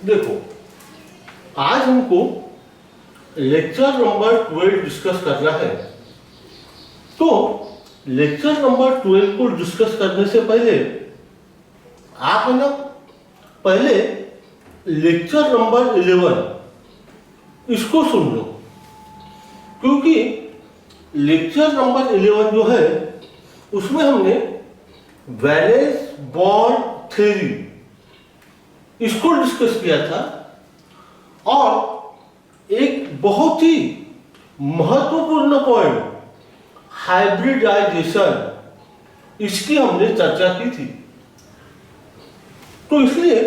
देखो, आज हमको लेक्चर नंबर 12 डिस्कस करना है। तो लेक्चर नंबर 12 को डिस्कस करने से पहले आप है ना, पहले लेक्चर नंबर 11 इसको सुन लो, क्योंकि लेक्चर नंबर 11 जो है उसमें हमने वैलेंस बॉन्ड थ्योरी इसको डिस्कस किया था और एक बहुत ही महत्वपूर्ण पॉइंट हाइब्रिडाइजेशन इसकी हमने चर्चा की थी। तो इसलिए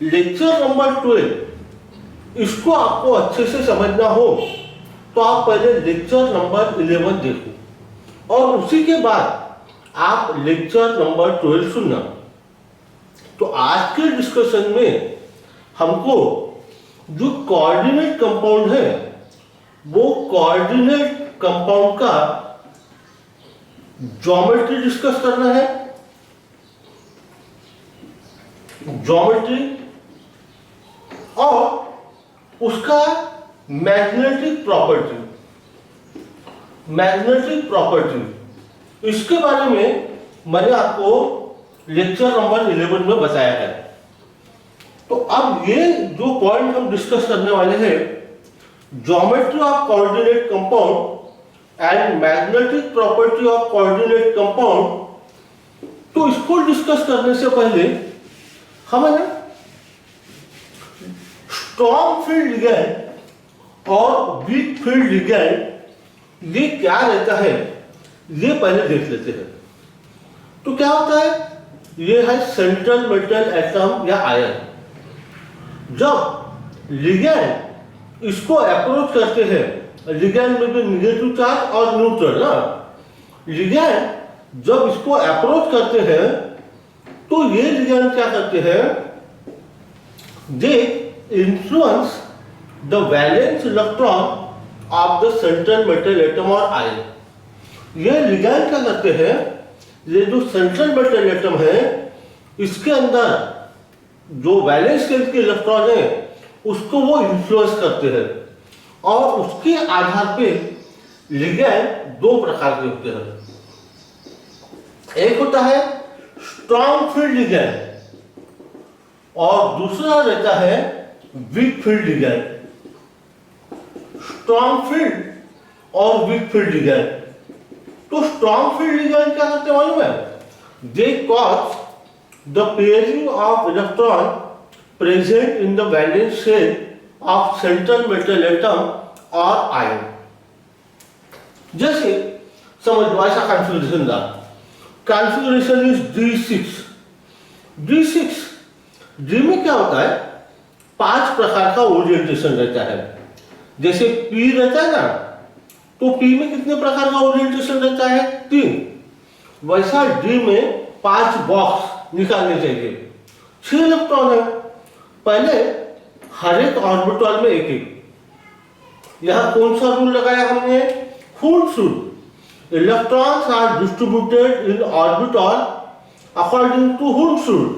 लेक्चर नंबर 12 इसको आपको अच्छे से समझना हो तो आप पहले लेक्चर नंबर 11 देखो और उसी के बाद आप लेक्चर नंबर 12 सुनना। तो आज के डिस्कशन में हमको जो कोऑर्डिनेट कंपाउंड है वो कोऑर्डिनेट कंपाउंड का ज्योमेट्री डिस्कस करना है। ज्योमेट्री और उसका मैग्नेटिक प्रॉपर्टी इसके बारे में मैंने आपको लेक्चर नंबर 11 में बताया है। तो अब ये जो पॉइंट हम डिस्कस करने वाले हैं, geometry of coordinate compound and magnetic property of coordinate compound, तो इसको डिस्कस करने से पहले हमें ना स्ट्रॉन्ग फील्ड लिगैंड और वीक फील्ड लिगैंड ये क्या रहता है ये पहले देख लेते हैं। तो क्या होता है, ये है सेंट्रल मेटल एटम या आयन। जब लिगैंड इसको अप्रोच करते हैं, लिगैंड में भी निगेटिव चार्ज और न्यूट्रल ना, लिगैंड जब इसको अप्रोच करते हैं तो ये लिगैंड क्या करते हैं, they influence the valence electron of the central metal atom और आयन। ये लिगैंड क्या करते हैं, ये जो सेंट्रल मेटल एटम है इसके अंदर जो वैलेंस के इलेक्ट्रॉन है उसको वो इन्फ्लुएंस करते हैं और उसके आधार पे लिगैंड दो प्रकार के होते हैं। एक होता है स्ट्रॉन्ग फील्ड लिगैंड और दूसरा रहता है weak field ligand. Strong field और वीक फील्ड लिगैंड। तो स्ट्रॉन्ग फील्ड लिगैंड क्या करते हैं मालूम है, they cause the pairing of electron present in the valence shell of central metal atom और आयन। जैसे समझ लो ऐसा कॉन्फ़िगरेशन था, कॉन्फ़िगरेशन इज D6 डी में क्या होता है, 5 प्रकार का ओरिएंटेशन रहता है। जैसे P रहता है ना, तो P में कितने प्रकार का ओरिएंटेशन रहता है, 3। वैसा D में 5 बॉक्स निकालने चाहिए। 6 इलेक्ट्रॉन है, पहले हर एक ऑर्बिटल में एक एक। यहां कौन सा रूल लगाया हमने, हूल्स rule. Electrons are distributed in orbital according to हूल्स rule.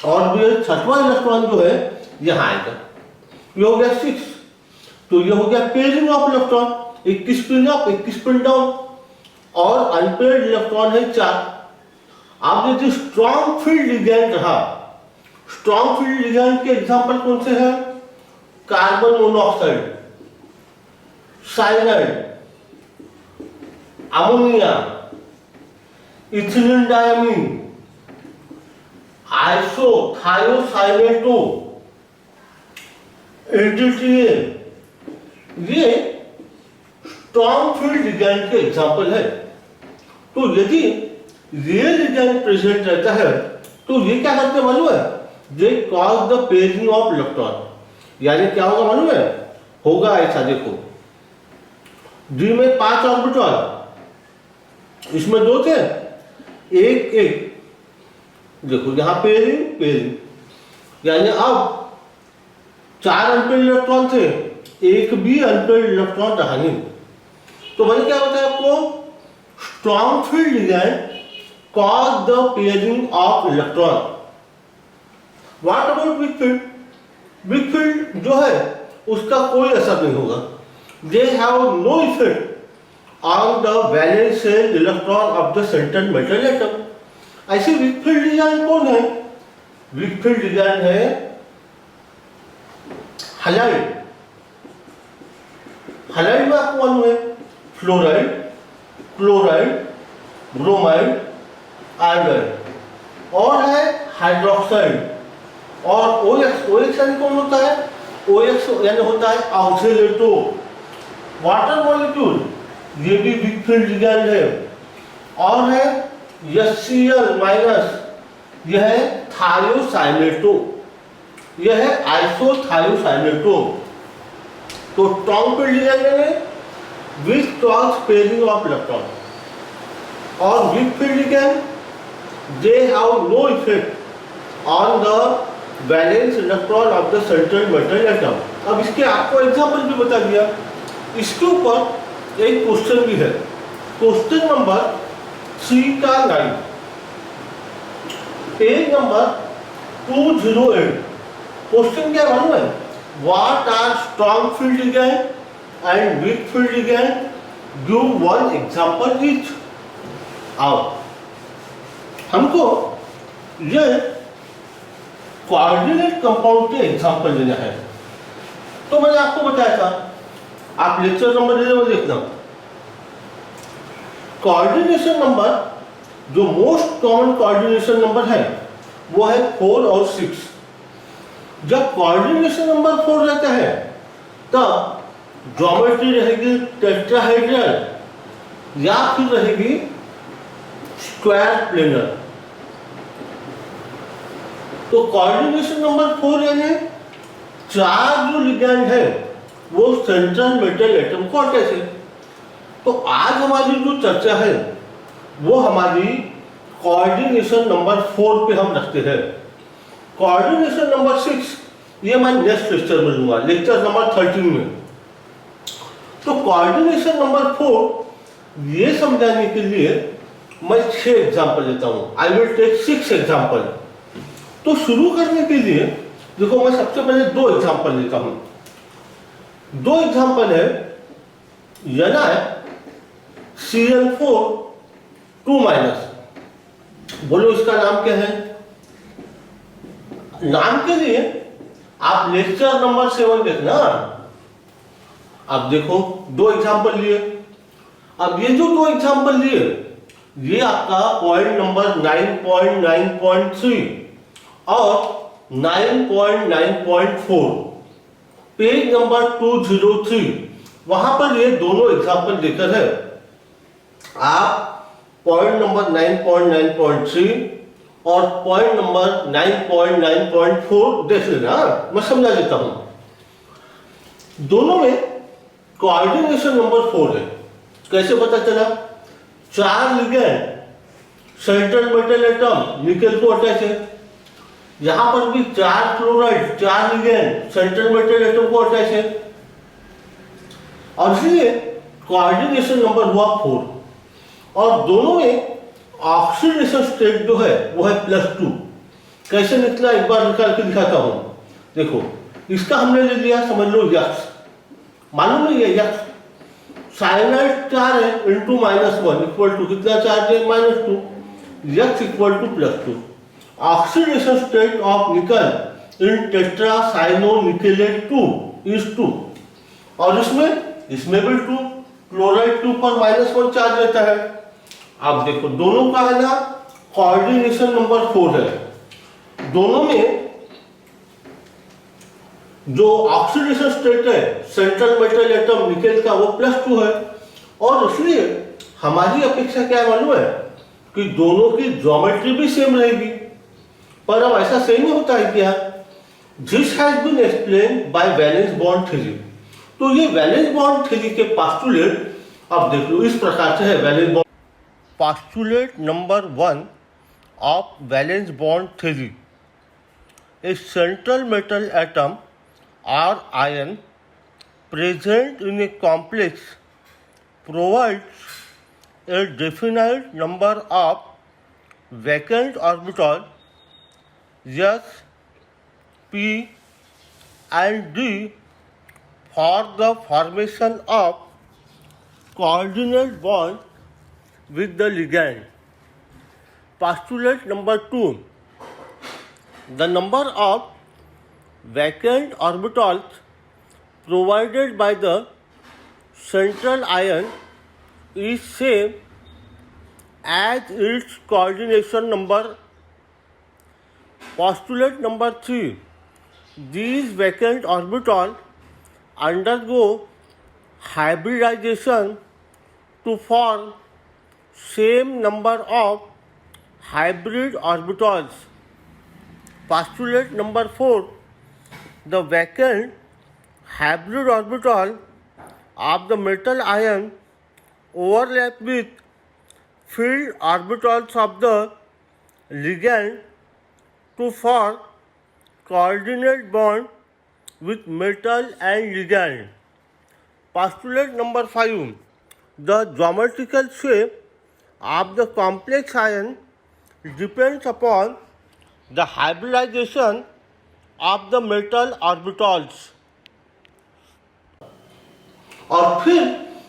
और ये 6वां इलेक्ट्रॉन जो है यहां आएगा। ये हो गया 6। तो ये हो गया pairing of electron, 21 spin up 21 spin down और अनपेयर्ड इलेक्ट्रॉन है 4। अब यदि स्ट्रॉन्ग फील्ड लिगैंड रहा, स्ट्रॉन्ग फील्ड लिगैंड के एग्जांपल कौन से हैं, carbon monoxide, cyanide, ammonia, ethylene diamine, isothiocyanato, EDTA, ये स्ट्रॉन्ग फील्ड लिगैंड के एग्जांपल है। तो यदि रियल लिगैंड प्रेजेंट रहता है तो ये क्या करते हैं मालूम है, they cause the pairing of electron. यानी क्या होगा मालूम है, होगा ऐसा, देखो डी में 5 ऑर्बिटल, इसमें 2 थे, एक एक, देखो यहां पेयरिंग, यानी अब 4 अनपेयर्ड इलेक्ट्रॉन थे, एक भी अनपेयर्ड इलेक्ट्रॉन रहा नहीं। तो मैंने क्या बताया आपको, strong field ligand cause the pairing of electron. What about weak field? Weak field जो है उसका कोई असर नहीं होगा। They have no effect on the valence shell electron of the central metal atom. ऐसे वीक फील्ड लिगैंड कौन है? वीक फील्ड लिगैंड है हैलाइड। हैलाइड में आपको मालूम है फ्लोराइड, क्लोराइड, ब्रोमाइड, आयोडाइड, और है हाइड्रोक्साइड। और OX यानी कौन होता है? OX यानी होता है ऑक्सीलेटो। वाटर मॉलिक्यूल ये भी वीक फील्ड लिगैंड है। और है HCl माइनस, यह है थायोसाइनेटो, यह है आइसोथायोसाइनेटो। तो स्ट्रॉन्ग फील्ड लिगैंड है with cross pairing of electron. और weak field ligand they have no effect on the valence electron of the central metal atom. अब इसके आपको एग्जांपल भी बता दिया। इसके ऊपर एक क्वेश्चन भी है, क्वेश्चन नंबर 3 का 9, पेज नंबर 208। क्वेश्चन क्या मालूम है? What are strong field ligand and weak field ligand? Give one example each. आओ हमको ये कोऑर्डिनेट कंपाउंड के एग्जांपल लेना है। तो मैंने आपको बताया था, आप लेक्चर नंबर 11 में देखना। कोऑर्डिनेशन नंबर जो मोस्ट कॉमन कोऑर्डिनेशन नंबर है वो है 4 और 6। जब कोऑर्डिनेशन नंबर 4 रहता है तब ज्योमेट्री रहेगी टेट्राहेड्रल या फिर रहेगी स्क्वायर प्लेनर। तो कोऑर्डिनेशन नंबर 4 यानी 4 जो लिगैंड है वो सेंट्रल मेटल एटम को अटैच है। तो आज हमारी जो चर्चा है वो हमारी कोऑर्डिनेशन नंबर 4 पे हम रखते हैं। कोऑर्डिनेशन नंबर 6 ये मैं नेक्स्ट लेक्चर में लूंगा, लेक्चर नंबर 13 में। तो कोऑर्डिनेशन नंबर 4 ये समझाने के लिए मैं 6 एग्जांपल लेता हूं। I will take 6 example. तो शुरू करने के लिए देखो मैं सबसे पहले 2 एग्जांपल लेता हूं। 2 एग्जांपल है Cl4 2-। बोलो इसका नाम क्या है? नाम के लिए आप लेक्चर नंबर 7 देखना। अब देखो 2 एग्जांपल लिए। अब ये जो 2 एग्जांपल लिए ये आपका पॉइंट नंबर 9.9.3 और 9.9.4 पेज नंबर 203 वहां पर ये दोनों एग्जांपल देकर है। आप पॉइंट नंबर 9.9.3 और पॉइंट नंबर 9.9.4 देख लेना, मैं समझा देता हूं। दोनों में कोऑर्डिनेशन नंबर 4 है। कैसे पता चला? 4 ligand central metal atom nickel को अटैच है। यहां पर भी 4 chloride 4 ligand central metal atom को अटैच है और इसलिए कोऑर्डिनेशन नंबर हुआ 4। और दोनों में ऑक्सीडेशन स्टेट जो है वो है +2। कैसे निकला एक बार निकाल के दिखाता हूं। देखो इसका हमने ले लिया, समझ लो यक्स। मालूम नहीं है यक्स साइनाइड 4 है इंटू -1 इक्वल टू कितना चार्ज है? -2। X equal to +2। Oxidation state of nickel in टेट्रासाइनोनिकेलेट 2 is 2। और इसमें भी 2, क्लोराइड 2 पर -1 चार्ज रहता है। अब देखो दोनों का है ना कोऑर्डिनेशन नंबर 4 है। दोनों में जो ऑक्सीडेशन स्टेट है सेंट्रल मेटल एटम निकेल का वो +2 है। और इसलिए हमारी अपेक्षा क्या मालूम है कि दोनों की ज्योमेट्री भी सेम रहेगी। पर अब ऐसा सही नहीं होता है क्या? This has been explained by valence bond theory. तो ये वैलेंस बॉन्ड थ्योरी के पोस्टुलेट अब देख लो इस प्रकार से है। Valence bond postulate number 1 of valence bond theory, A central metal atom or ion present in a complex provides a definite number of vacant orbitals, yes, P and D for the formation of coordinate bond with the ligand. Postulate number 2. The number of vacant orbitals provided by the central ion is same as its coordination number. Postulate number 3. These vacant orbitals undergo hybridization to form same number of hybrid orbitals. Postulate number 4. The vacant hybrid orbital of the metal ion overlap with filled orbitals of the ligand to form coordinate bond with metal and ligand. Postulate number 5. The geometrical shape of the complex ion depends upon the hybridization of the metal orbitals. और फिर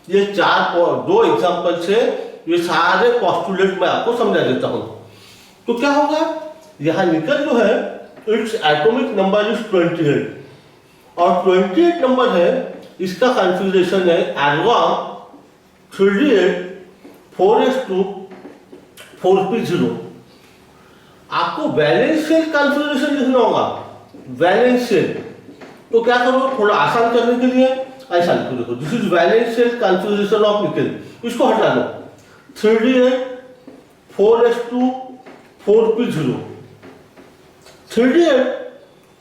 ये दो example से ये सारे postulate मैं आपको समझा देता हूँ. तो क्या होगा, यहाँ निकल जो है इट्स एटॉमिक नंबर इज 28 और 28 नंबर है, इसका कॉन्फ़िगरेशन है एर्गॉन 3d8 4s2 4p0. आपको वैलेंस शेल कॉन्फ़िगरेशन लिखना होगा. वैलेंस शेल तो क्या करो, थोड़ा आसान करने के लिए ऐसा लिखो. देखो, this is valence shell configuration of nickel. इसको हटा दो. 3d8 4s2 4p0. 3d8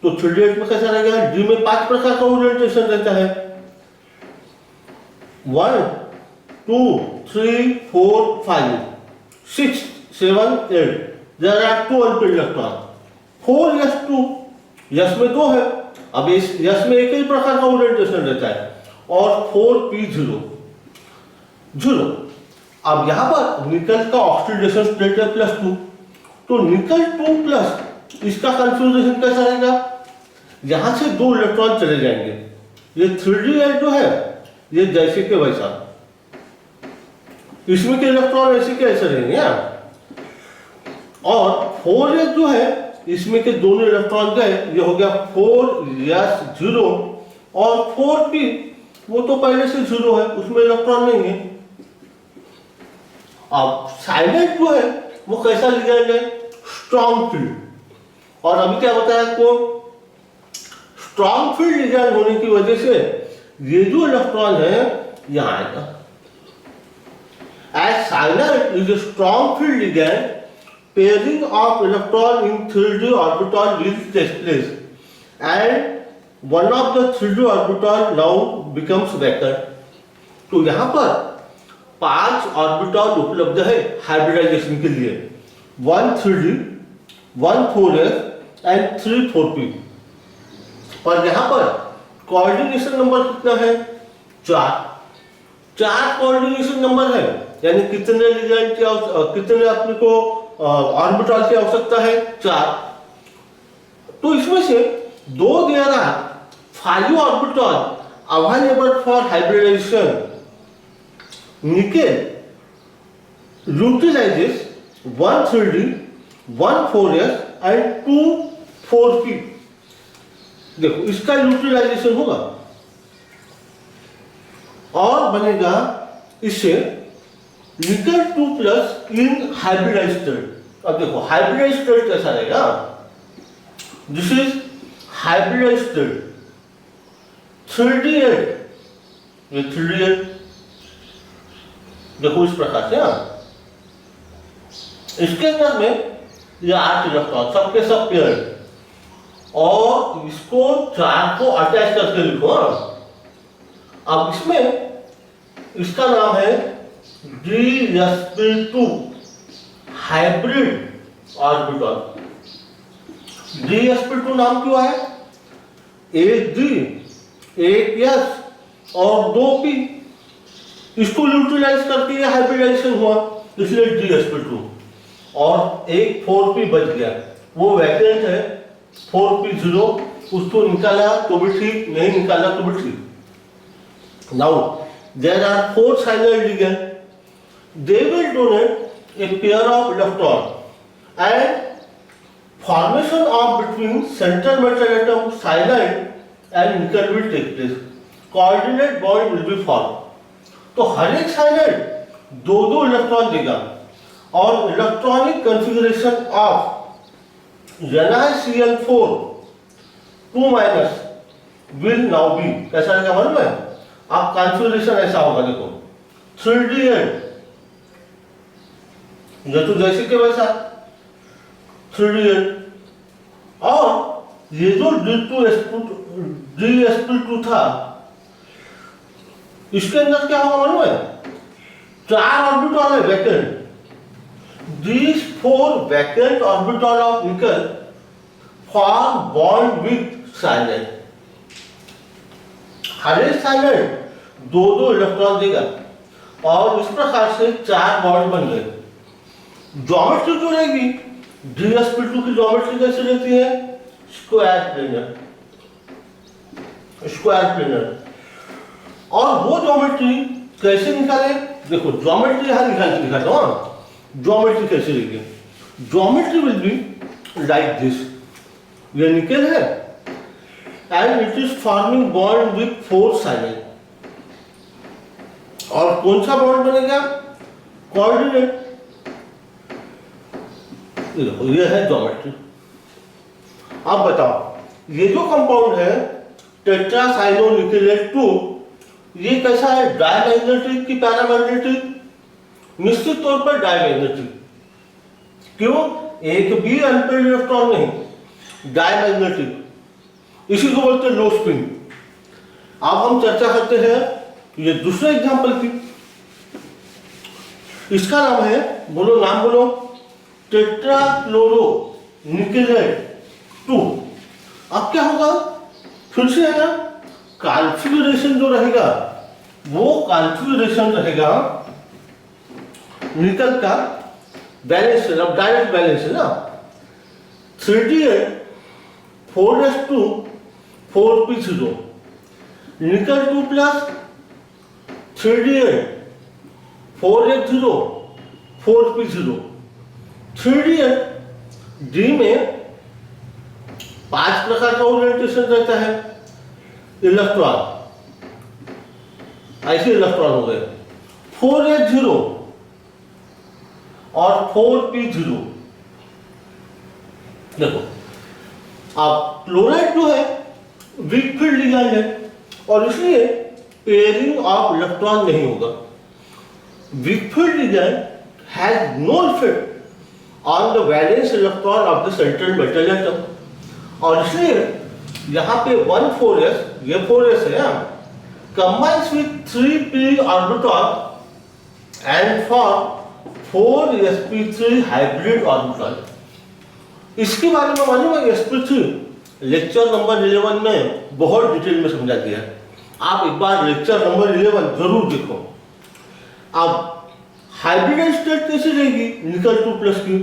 तो 3d8 में कैसा रहेगा, डी में 5 प्रकार का ओरिएंटेशन रहता है. 1 2 3 4 5 6 7 8. There are 2 unpaired electrons. 4s2 yes में 2 है. अब इस यस में एक ही प्रकार का ओरिएंटेशन रहता है. और 4p0 0. अब यहाँ पर निकल का ऑक्सीडेशन स्टेट है +2. तो निकल 2+ इसका कॉन्फ़िगरेशन कैसा रहेगा, यहाँ से 2 इलेक्ट्रॉन चले जाएंगे. ये 3d8 जो है ये जैसे के वैसा, इसमें के इलेक्ट्रॉन ऐसे के ऐसे रहेंगे. और 4s जो है इसमें के दोनों इलेक्ट्रॉन गए, ये हो गया 4s0. और 4p वो तो पहले से 0 है, उसमें इलेक्ट्रॉन नहीं है. अब साइलेंट जो है वो कैसा लिगैंड है, स्ट्रॉन्ग फील्ड. और अभी क्या बताया आपको, स्ट्रॉन्ग फील्ड लिगैंड होने की वजह से ये जो इलेक्ट्रॉन है यहां आएगा. As silent is a strong field ligand, pairing of electron in 3d orbital will take place and one of the 3d orbital now becomes vacant. तो यहाँ पर 5 ऑर्बिटल उपलब्ध है हाइब्रिडाइजेशन के लिए. 1 3d 1 4s एंड 3 4p. और यहाँ पर कोऑर्डिनेशन नंबर कितना है, 4 कोऑर्डिनेशन नंबर है. यानी कितने लिगैंड की कितने अपने को ऑर्बिटल की आवश्यकता है, 4. तो इसमें से 2 there are 5 orbital available for hybridization. Nickel utilizes 1 3d 1 4s and 2 4p. देखो इसका यूटिलाइजेशन होगा और बनेगा इससे निकल 2+ इन हाइब्रिडाइज्ड स्टेट. अब देखो हाइब्रिडाइज्ड स्टेट कैसा रहेगा, this is hybridised state. 3d8 ये 3d8 देखो इस प्रकार से. इसके अंदर में ये 8 इलेक्ट्रॉन सबके सब पेयर, और इसको 4 को अटैच करके लिखो. अब इसमें इसका नाम है dsp2 हाइब्रिड ऑर्बिटल. dsp2 नाम क्यों है, एक d एक s और 2p, इसको यूटिलाइज करके ये हाइब्रिडाइजेशन हुआ, इसलिए dsp2. और एक 4p बच गया, वो वैकेंट है 4p0, उसको निकाला तो भी ठीक, नहीं निकाला तो भी ठीक। Now there are 4 cyano ligand, they will donate a pair of electron and formation of between central metal atom cyanide and nickel will take place. Coordinate bond will be formed. तो हर एक साइनाइड दो दो electron देगा और electronic configuration of NiCl4 2 minus will now be, कैसा रहेगा मालूम है? आप कॉन्फ़िगरेशन ऐसा होगा, देखो 3D8, ये तो जैसे के वैसा 3D8, और ये जो D2sp2 था, इसके अंदर क्या होगा मालूम है? 4 ऑर्बिटल है vacant. These 4 vacant orbital of nickel form bond with cyanide. हर एक साइनाइड दो दो इलेक्ट्रॉन देगा और इस प्रकार से 4 बॉन्ड बन गए। ज्योमेट्री जो रहेगी, DsP2 की ज्योमेट्री कैसे रहती है? Square planar. और वो ज्योमेट्री कैसे निकाले? देखो ज्योमेट्री यहां निकाल के दिखाता हूं। ज्योमेट्री कैसे रहेगी? Geometry will be like this, ये निकल है and it is forming bond with 4 cyanide. और कौन सा बॉन्ड बनेगा? कोऑर्डिनेट। ये है ज्योमेट्री। अब बताओ, ये जो कंपाउंड है टेट्रासाइक्लोनिकेलेट 2, ये कैसा है? डायमैग्नेटिक की पैरामैग्नेटिक? निश्चित तौर पर डायमैग्नेटिक। क्यों? एक भी अनपेयर्ड इलेक्ट्रॉन नहीं, डायमैग्नेटिक, इसी को बोलते हैं लो स्पिन। अब हम चर्चा करते हैं ये दूसरे एग्जांपल की। इसका नाम है, बोलो नाम बोलो, टेट्राक्लोरोनिकेलेट 2। अब क्या होगा? फिर से है ना, कॉन्फ़िगरेशन जो रहेगा वो कॉन्फ़िगरेशन रहेगा निकल का बैलेंस, अब डायरेक्ट बैलेंस है ना, 3D8 4s2 4p0, निकल 2 plus 3D8 4s0 4p0। 3D8 D में 5 प्रकार का ओरिएंटेशन रहता है इलेक्ट्रॉन, ऐसे इलेक्ट्रॉन हो गए 4s0 और 4p0। देखो अब क्लोराइड जो है वीक फील्ड लिगेंड है और इसलिए पेयरिंग ऑफ इलेक्ट्रॉन नहीं होगा। Weak field ligand has no effect on the valence electron of the central metal atom, और इसलिए यहाँ पे 1,4s, ये 4s है, combines with 3p orbital and form 4sp3 hybrid orbital। इसके बारे में मालूम है? sp3 लेक्चर नंबर 11 में बहुत डिटेल में समझा दिया है, आप एक बार लेक्चर नंबर 11 जरूर देखो। अब हाइब्रिड स्टेट कैसी रहेगी निकल 2 प्लस की?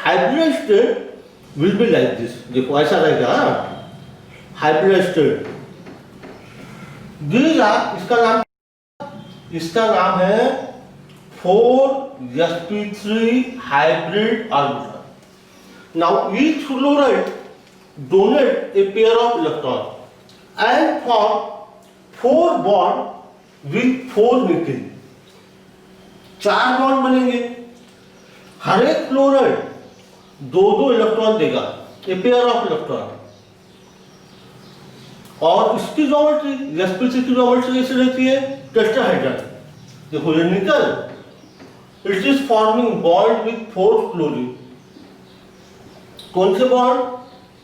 Hybrid state will be like this, देखो ऐसा रहेगा हाइब्रिड स्टेट। इसका नाम है 4sp3 hybrid orbital. Now each fluoride donate a pair of electron and form 4 bond with 4 nickel। 4 bond बनेंगे, हर एक फ्लोराइड दो दो इलेक्ट्रॉन देगा, ए पेयर ऑफ इलेक्ट्रॉन। और इसकी ज्योमेट्री, sp3 की ज्योमेट्री कैसी रहती है? टेट्राहेड्रल। देखो ये निकल, it is forming bond with 4 fluorine. कौन से बॉन्ड?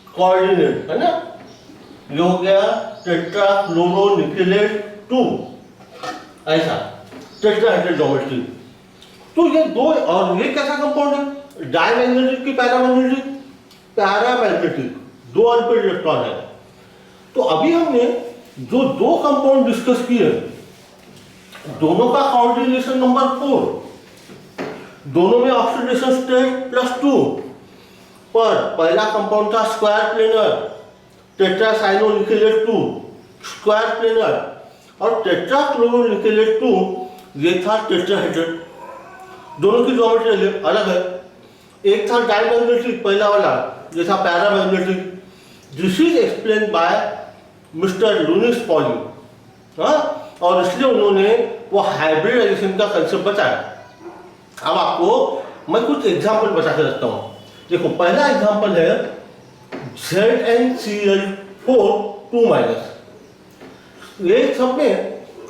कोऑर्डिनेट है ना, ये हो गया टेट्राफ्लोरोनिकेलेट 2, ऐसा टेट्राहेड्रल ज्योमेट्री। तो ये दो, और ये कैसा कंपाउंड है? डायमैग्नेटिक की पैरामैग्नेटिक? पैरामैग्नेटिक, 2 अनपेयर्ड इलेक्ट्रॉन है। तो अभी हमने जो 2 कंपाउंड डिस्कस किए, दोनों का कोऑर्डिनेशन नंबर 4, दोनों में ऑक्सीडेशन स्टेट +2 पर पहला कंपाउंड था स्क्वायर प्लेनर, टेट्रासाइक्लोनिकेलेट 2 स्क्वायर प्लेनर, और टेट्राक्लोरोनिकेलेट 2 ये था टेट्राहेड्रल। दोनों की ज्योमेट्री अलग है। एक था डायमैग्नेटिक पहला वाला, ये था paramagnetic. This is explain by mister Lewis Pauli, हाँ, और इसलिए उन्होंने वो हाइब्रिडाइजेशन का कंसेप्ट बताया। अब आपको मैं कुछ एग्जाम्पल बता के रखता हूँ। देखो पहला एग्जाम्पल है ZnCl4 2-। ये सब में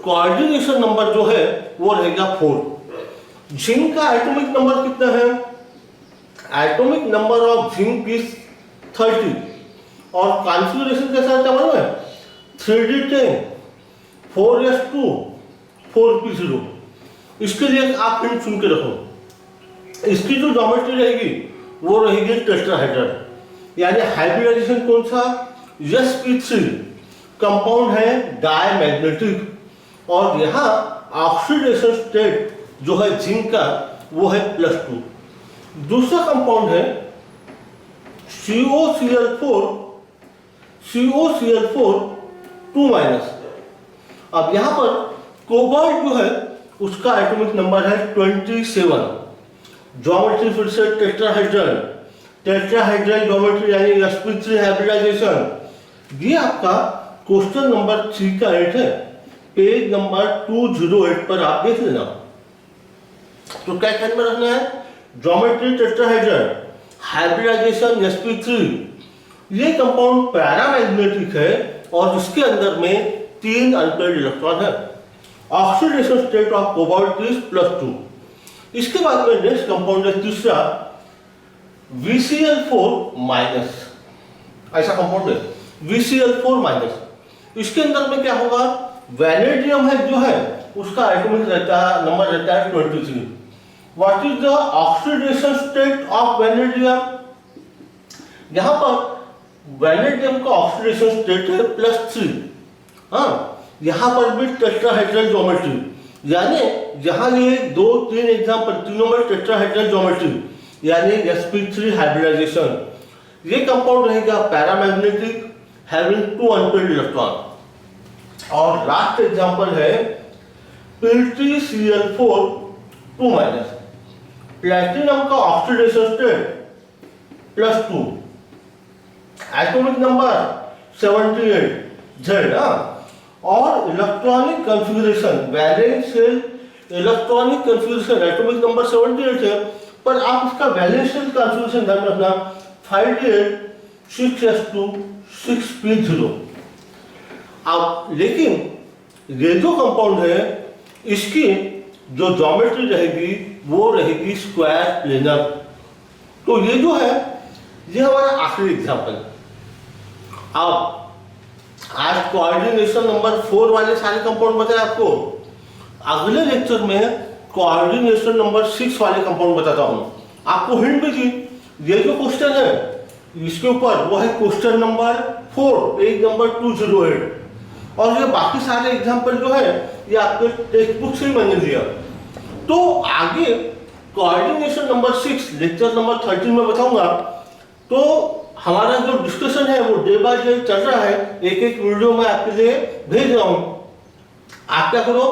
कोऑर्डिनेशन नंबर जो है वो रहेगा 4। जिंक का एटॉमिक नंबर कितना है? Atomic number of zinc is 30 और कॉन्फ़िगरेशन कैसा रहता है मालूम है? 3d10 4s2 4p0। इसके लिए आप हिंट सुन के रखो। इसकी जो ज्योमेट्री रहेगी वो रहेगी टेट्राहेड्रल, यानी हाइब्रिडाइजेशन कौन सा? sp3 कंपाउंड है डायमैग्नेटिक, और यहाँ ऑक्सीडेशन स्टेट जो है जिंक का वो है +2। दूसरा कंपाउंड है COCl4 2-। अब यहाँ पर कोबाल्ट जो है उसका एटॉमिक नंबर है 27। ज्योमेट्री फिर से टेट्राहेड्रल ज्योमेट्री यानी sp3 हाइब्रिडाइजेशन। ये आपका क्वेश्चन नंबर 3 का 8 है, पेज नंबर 208 पर आप देख लेना। तो क्या ध्यान में रखना है? Geometry tetrahedral, hybridization sp3। ये कंपाउंड पैरामैग्नेटिक है और इसके अंदर में 3 अनपेयर्ड इलेक्ट्रॉन है। Oxidation state of cobalt is +2। इसके बाद में नेक्स्ट कंपाउंड है तीसरा VCl4-। ऐसा कंपाउंड है VCl4-। इसके अंदर में क्या होगा? वैनेडियम है जो है उसका एटॉमिक नंबर रहता है 23। What is the oxidation state of vanadium? यहां पर वैनेडियम का ऑक्सीडेशन स्टेट है +3। हाँ, यहां पर भी टेट्राहेड्रल ज्योमेट्री, यानी जहां ये 2-3 एग्जाम्पल तीनों में टेट्राहेड्रल ज्योमेट्री यानी sp3 हाइब्रिडाइजेशन। ये कंपाउंड रहेगा पैरामैग्नेटिक हैविंग 2 अनपेयर्ड इलेक्ट्रॉन। और लास्ट एग्जांपल है PtCl4 2-। प्लैटिनम का oxidation state +2, atomic number 78 Z। और electronic configuration valence shell electronic configuration atomic number 78 है, पर आप इसका वैलेंस शेल कॉन्फ़िगरेशन ध्यान रखना 5d8 6s2 6p0। अब लेकिन ये जो कंपाउंड है इसकी जो ज्योमेट्री रहेगी वो रहेगी स्क्वायर प्लेनर। तो ये जो है ये हमारा आखिरी एग्जाम्पल। अब आज कोऑर्डिनेशन नंबर 4 वाले सारे कंपाउंड बताए आपको। अगले लेक्चर में कोऑर्डिनेशन नंबर 6 वाले कंपाउंड बताता हूं। आपको हिंट भी दी, ये जो क्वेश्चन है इसके ऊपर वो है क्वेश्चन नंबर 4 पेज नंबर 208, और ये बाकी सारे एग्जाम्पल जो है ये आपके टेक्स्ट बुक से ही मैंने दिया। तो आगे कोऑर्डिनेशन नंबर 6 लेक्चर नंबर 13 में बताऊंगा। तो हमारा जो डिस्कशन है वो डे बाय डे चल रहा है, एक एक वीडियो में आपके लिए भेज रहा हूं। आप क्या करो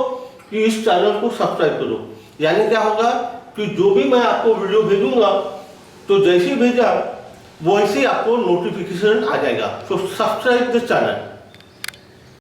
कि इस चैनल को सब्सक्राइब करो, यानी क्या होगा कि जो भी मैं आपको वीडियो भेजूंगा तो जैसे ही भेजा वैसे ही आपको नोटिफिकेशन आ जाएगा। तो सब्सक्राइब दिस चैनल।